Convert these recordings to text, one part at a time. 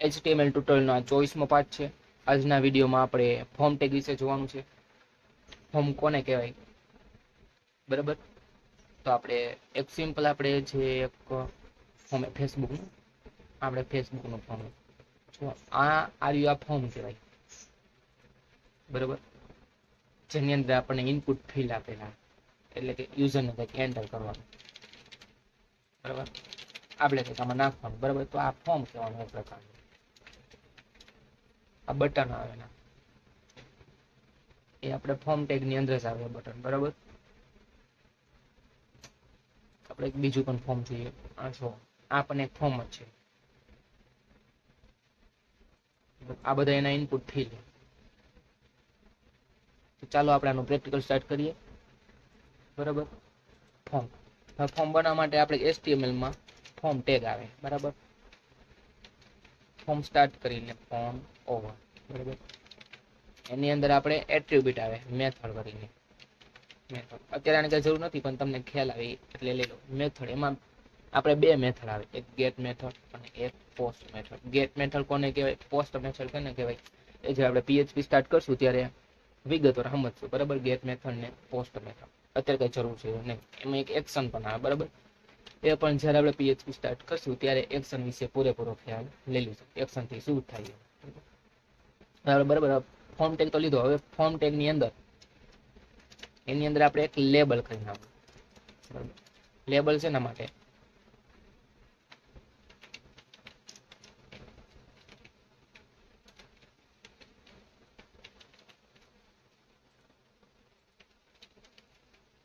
HTML ટ્યુટોરિયલનો આ 24મો પાઠ છે. આજના વિડીયોમાં આપણે ફોર્મ ટેગ વિશે જોવાનું છે. ફોર્મ કોને કહેવાય, બરાબર? તો આપણે એક સિમ્પલ આપણે જે એક ફોર્મ ફેસબુકનું ફોર્મ આ ફોર્મ કહેવાય, બરાબર? જેની અંદર આપણને ઇનપુટ ફિલ્ડ આપેલા, એટલે કે યુઝરને કંઈક એન્ટર કરવાનું, બરાબર? આપણે કંઈક આમાં નાખવાનું, બરાબર? તો આ ફોર્મ કહેવાનું એક પ્રકારનું. આ બટન આવેલા એ આપણે ફોર્મ ટેગની અંદર જ આવે બટન, બરાબર? આપણે એક બીજું પણ ફોર્મ જોઈએ. આ પણ એક ફોર્મ જ છે. આ બધા એના ઇનપુટ ફિલ્ડ. તો ચાલો આપણે આનું પ્રેક્ટિકલ સ્ટાર્ટ કરીએ, બરાબર? ફોર્મ બનાવવા માટે આપણે HTML માં ફોર્મ ટેગ આવે, બરાબર? ફોર્મ સ્ટાર્ટ કરીને ફોર્મ ઓવર, બરાબર? એની અંદર આપણે એટ્રીબ્યુટ આવે મેથડ કરીને. મેથડ અત્યારે આની કઈ જરૂર નથી, પણ તમને ખ્યાલ આવે એટલે લઈ લો. મેથડ એમાં આપણે બે મેથડ આવે, એક ગેટ મેથડ અને એક પોસ્ટ મેથડ. ગેટ મેથડ કોને કહેવાય, પોસ્ટ મેથડ કોને કહેવાય, એ જે આપણે PHP સ્ટાર્ટ કરશું ત્યારે વિગતવાર સમજશું, બરાબર? ગેટ મેથડ ને પોસ્ટ મેથડ અત્યારે કઈ જરૂર છે નહીં. એમાં એક એક્શન પણ આવે, બરાબર? એ પણ જ્યારે આપણે PHP સ્ટાર્ટ કરશું ત્યારે એક્શન વિશે પૂરેપૂરો ખ્યાલ લઈ લઈશું. એક્શન થી શું થાય, બરાબર? ફોર્મ ટેગ તો લીધો. હવે ફોર્મ ટેગ ની અંદર એની અંદર આપણે એક લેબલ કરી નાખવું, બરાબર? લેબલ છે એના માટે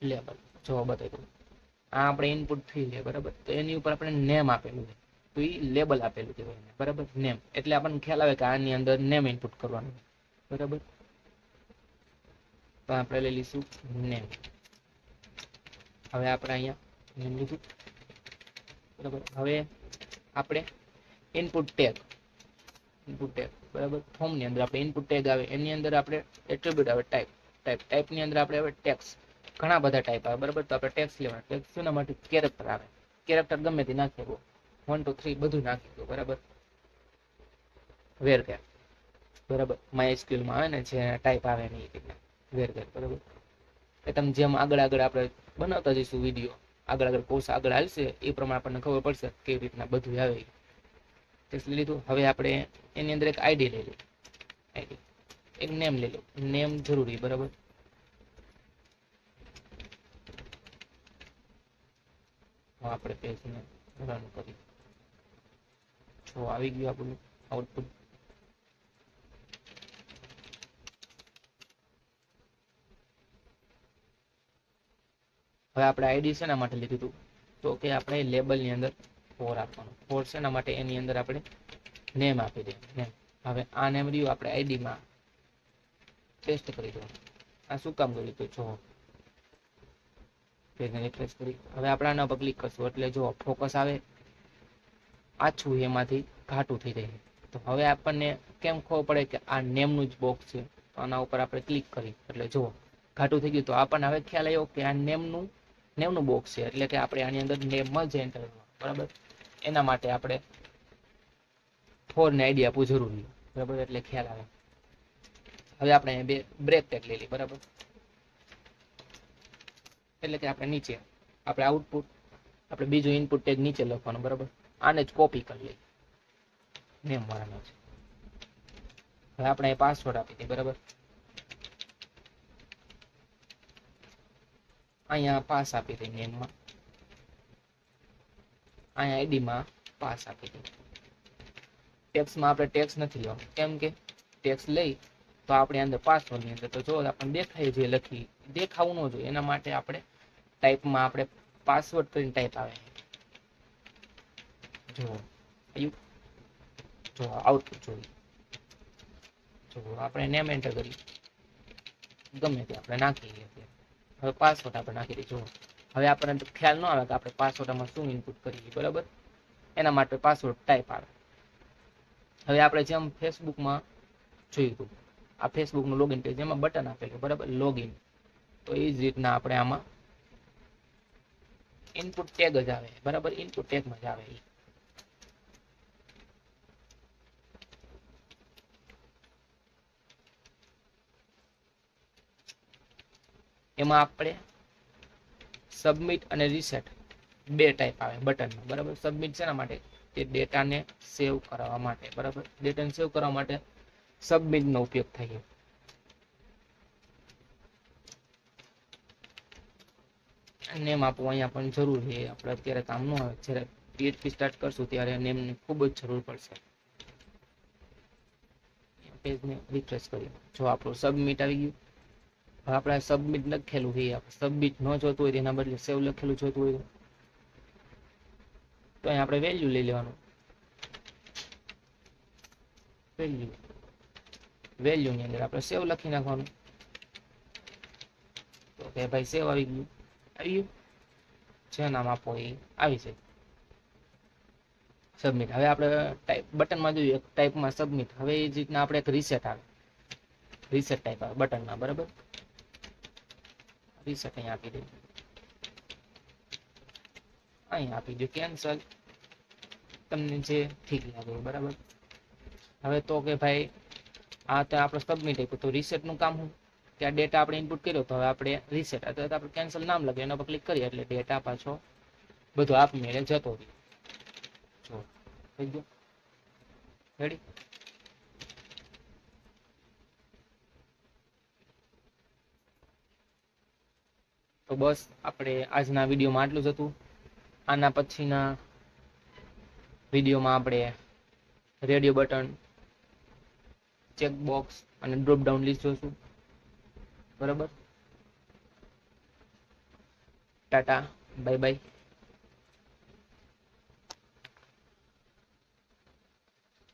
લેબલ જો બતાવી દઉં. આ આપણે ઇનપુટ ફિલ્ડ છે, બરાબર? તો એની ઉપર આપણે નેમ આપેલું છે, તો એ લેબલ આપેલું કહેવાય, બરાબર? નેમ એટલે આપણને ખ્યાલ આવે કે આની અંદર નેમ ઇનપુટ કરવાનું, બરાબર? તો આપણે લઈ લઈશું નેમ. હવે આપણે અહીંયા નેમ લીધું, બરાબર? હવે આપણે ઇનપુટ ટેગ, બરાબર? ફોર્મ ની અંદર આપણે ઇનપુટ ટેગ આવે, એની અંદર આપણે એટ્રીબ્યુટ આવે ટાઈપ ની અંદર આપણે આવે ટેક્સ. ઘણા બધા ટાઈપ આવે, બરાબર? તો આપણે ટેક્સ લેવાના. ટેક્સ શેના માટે? કેરેક્ટર આવે. કેરેક્ટર ગમે તે નાખી દો, 1 2 3 બધું નાખી દો, બરાબર? વેરકેર, બરાબર? MySQL માં આવે ને જે ટાઈપ આવે ને એ રીતના વેરકેર, બરાબર? એ તમે જેમ આગળ આપણે બનાવતા જઈશું વિડીયો, આગળ કોર્સ આગળ આવશે એ પ્રમાણે આપણને ખબર પડશે કેવી રીતના બધું આવે. ટેક્સ લઈ લીધું. હવે આપણે એની અંદર એક આઈડી લઈ લઈએ, એક નેમ લઈ લો. નેમ જરૂરી, બરાબર? આપણે પેજને રન કરી, જો આવી ગયું આપણું આઉટપુટ. હવે આપણે આઈડી શેના માટે લીધું હતું, તો કે આપણે લેબલની અંદર 4 આપવાનું. 4 શેના માટે? એની અંદર આપણે નેમ આપી દઈએ, નેમ. હવે આ નેમ રહ્યું આપણે આઈડીમાં પેસ્ટ કરી દો. આ શું કામ કર્યું? તો જો પેજને રિફ્રેશ કરી. હવે આપણે આના પર ક્લિક કરશું એટલે જો ફોકસ આવે આછું એમાંથી ઘાટું થઈ જાય. તો હવે આપણને કેમ ખબર પડે કે આ નેમનું જ બોક્સ છે? તો આના ઉપર આપણે ક્લિક કરી એટલે જો ઘાટું થઈ ગયું. તો આપણને હવે ખ્યાલ આવ્યો કે આ નેમનું બોક્સ છે, એટલે કે આપણે આની અંદર નેમ જ એન્ટર કરવાનું, બરાબર? એના માટે આપણે 4 ને આઈડી આપવું જરૂરી, બરાબર? એટલે ખ્યાલ આવે. હવે આપણે બે બ્રેક ટેગ લઈ લઈએ, બરાબર? એટલે કે આપણે નીચે આપણે આઉટપુટ આપણે બીજું ઇનપુટ ટેગ નીચે લખવાનું, બરાબર? આને જ કોપી કરી લઈએ, નેમ વાળાનો છે. હવે આપણે પાસવર્ડ આપી દઈએ, બરાબર? અહીંયા પાસ આપી દઈએ નેમમાં, અહીંયા આઈડીમાં પાસ આપી દઈએ. ટેક્સમાં આપણે ટેક્સ નથી લેવાનું, કેમ કે ટેક્સ લઈ તો આપણે અંદર પાસવર્ડની અંદર તો જો આપણને દેખાય જે લખી દેખાવું ન જોઈએ, એના માટે આપણે ટાઈપમાં આપણે પાસવર્ડ કરીને ટાઈપ આવે, જો આઉટપુટ જોઈએ. જો આપણે નેમ એન્ટર કરી ગમે તે આપણે નાખી લઈએ. હવે પાસવર્ડ આપણે નાખી દઈએ. જો હવે આપણને ખ્યાલ ન આવે કે આપણે પાસવર્ડમાં શું ઇનપુટ કરીએ, બરાબર? એના માટે પાસવર્ડ ટાઈપ આવે. હવે આપણે જેમ ફેસબુકમાં જોયું હતું, આ ફેસબુકનું લોગિન પેજ, એમાં બટન આપેલું, બરાબર? લોગિન. તો એ જ રીતના આપણે આમાં ઇનપુટ ટેગ જ આવે, બરાબર? ઇનપુટ ટેગમાં જ આવે. એમાં આપણે સબમિટ અને રીસેટ બે ટાઈપ આવે બટનમાં, બરાબર. સબમિટ શેના માટે? તે ડેટાને સેવ કરવા માટે, બરાબર. ડેટાને સેવ કરવા માટે સબમિટનો ઉપયોગ થાય. નેમ આપવું અહીંયા પણ જરૂર છે, આપણે અત્યારે કામ ન આવે. જ્યારે PHP સ્ટાર્ટ કરશું ત્યારે નેમની ખૂબ જ જરૂર પડશે. પેજને રિફ્રેશ કરીએ. જો આપણું સબમિટ આવી ગયું. હવે આપણે સબમિટ લખેલું છે, આપણે સબમિટ ન જોતું હોય તેના બદલે સેવ લખેલું જોતું હોય તો અહીંયા આપણે વેલ્યુ લઈ લેવાનું. વેલ્યુની અંદર આપણે સેવ લખી નાખવાનું. તો કે ભાઈ સેવ આવી ગયું. જે નામ આપો એ આવી જાય. સબમિટ. હવે આપણે ટાઈપ બટનમાં જોઈએ, ટાઈપમાં સબમિટ. હવે એ જ રીતના આપણે એક રીસેટ આવે, રીસેટ ટાઈપ આવે બટનમાં, બરાબર. રીસેટ અહીંયા આપી દઈએ, અહીંયા આપી દો કેન્સલ, તમને જે ઠીક લાગે, બરાબર. હવે તો કે ભાઈ આ તો આપણે સબમિટ આપ્યું, તો રીસેટનું કામ શું? કે આ ડેટા આપણે ઇનપુટ કર્યો, તો હવે આપણે રીસેટ અથવા આપણે કેન્સલ નામ લખીએ, એના પર ક્લિક કરીએ એટલે ડેટા પાછો બધો આપમેળે જતો રહે. જો થઈ ગયો, રેડી. તો બસ આપણે આજના વિડીયોમાં આટલું જ હતું. આના પછીના વિડીયોમાં આપણે રેડિયો બટન, ચેકબોક્સ અને ડ્રોપ ડાઉન લિસ્ટ જોશું, બરાબર. Tata, bye bye.